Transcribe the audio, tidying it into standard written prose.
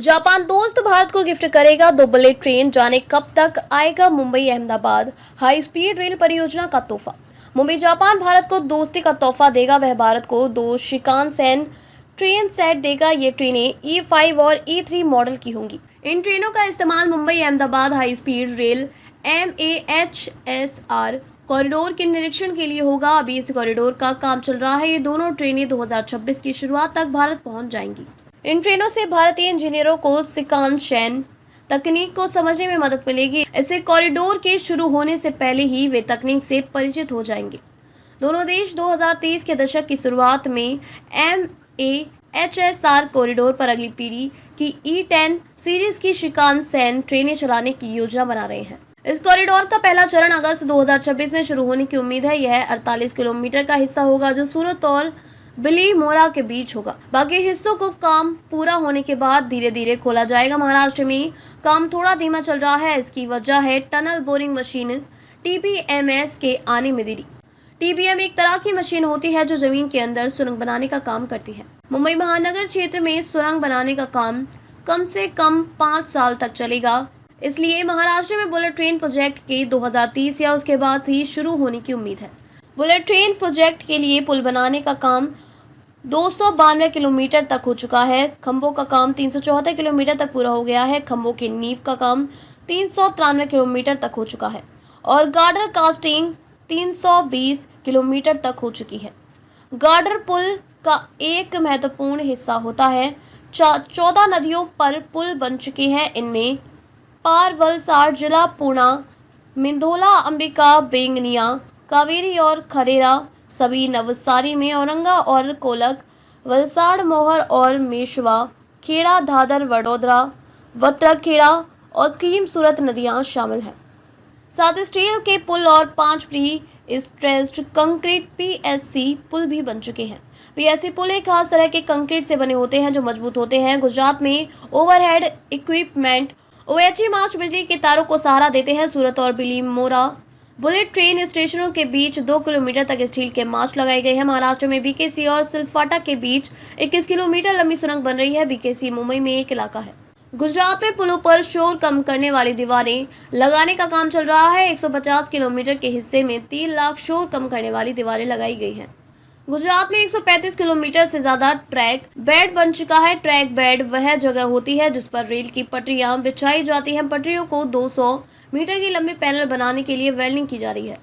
Japan दोस्त भारत को gift करेगा 2 बुलेट ट्रेन, जाने कब तक आएगा Mumbai Ahmedabad high speed rail परियोजना का तोहफा। मुंबई जापान भारत को दोस्ती का तोहफा देगा। वह भारत को 2 शिकानसेन ट्रेन सेट देगा। ये ट्रेनें E5 और E3 मॉडल की होंगी। इन ट्रेनों का इस्तेमाल Mumbai Ahmedabad high speed rail MAHSR corridor के निरीक्षण के लिए होगा। अभी इस कॉरिडोर का काम चल रहा है। ये दोनों ट्रेनें 2026 की शुरुआत तक भारत पहुंच जाएंगी। इन ट्रेनों से भारतीय इंजीनियरों को शिकानसेन तकनीक को समझने में मदद मिलेगी। ऐसे कॉरिडोर के शुरू होने से पहले ही वे तकनीक से परिचित हो जाएंगे। दोनों देश 2030 के दशक की शुरुआत में MAHSR कॉरिडोर पर अगली पीढ़ी की E10 सीरीज की शिकानसेन ट्रेनें चलाने की योजना बना रहे हैं। इस कॉरिडोर का पहला चरण अगस्त 2026 में शुरू होने की उम्मीद है। यह 48 किलोमीटर का हिस्सा होगा जो सूरत और बिलीमोरा के बीच होगा। बाकी हिस्सों को काम पूरा होने के बाद धीरे धीरे खोला जाएगा। महाराष्ट्र में काम थोड़ा धीमा चल रहा है। इसकी वजह है टनल बोरिंग मशीन TBMS के आने में देरी। TBM एक तरह की मशीन होती है जो जमीन के अंदर सुरंग बनाने का काम करती है। मुंबई महानगर क्षेत्र में सुरंग बनाने का काम कम से कम 5 साल तक चलेगा। इसलिए महाराष्ट्र में बुलेट ट्रेन प्रोजेक्ट के 2030 या उसके बाद ही शुरू होने की उम्मीद है। बुलेट ट्रेन प्रोजेक्ट के लिए पुल बनाने का काम 292 किलोमीटर तक हो चुका है। खंभों का काम 374 किलोमीटर तक पूरा हो गया है। खंभों की नींव का काम 393 किलोमीटर तक हो चुका है और गार्डर कास्टिंग 320 किलोमीटर तक हो चुकी है। गार्डर पुल का एक महत्वपूर्ण हिस्सा होता है। 14 नदियों पर पुल बन चुके हैं। इनमें पार, वलसाड, जिला पूर्णा, मिंधोला, अंबिका, बेंगनिया, कावेरी और खरेरा सभी नवसारी में, औरंगा और कोलक, वलसाड़, मोहर और मेशवा, खेड़ा, दादर, वडोदरा, वत्रखेड़ा और क्रीम सूरत नदियां शामिल हैं। साथ स्टील के पुल और 5 प्री स्ट्रेस्ड कंक्रीट PSC पुल भी बन चुके हैं। PSC पुल एक खास तरह के कंक्रीट से बने होते हैं जो मजबूत होते हैं। गुजरात में ओवरहेड इक्विपमेंट OHE मास्ट बिजली के तारों को सहारा देते हैं। सूरत और बिलीमोरा बुलेट ट्रेन स्टेशनों के बीच 2 किलोमीटर तक स्टील के मास्ट लगाए गए हैं। महाराष्ट्र में BKC और सिलफाटा के बीच 21 किलोमीटर लंबी सुरंग बन रही है। BKC मुंबई में एक इलाका है। गुजरात में पुलों पर शोर कम करने वाली दीवारें लगाने का काम चल रहा है। 150 किलोमीटर के हिस्से में 3 लाख शोर कम करने वाली दीवारें लगाई गई हैं। गुजरात में 135 किलोमीटर से ज्यादा ट्रैक बेड बन चुका है। ट्रैक बेड वह जगह होती है जिस पर रेल की पटरियां बिछाई जाती हैं। पटरियों को 200 मीटर की लंबी पैनल बनाने के लिए वेल्डिंग की जा रही है।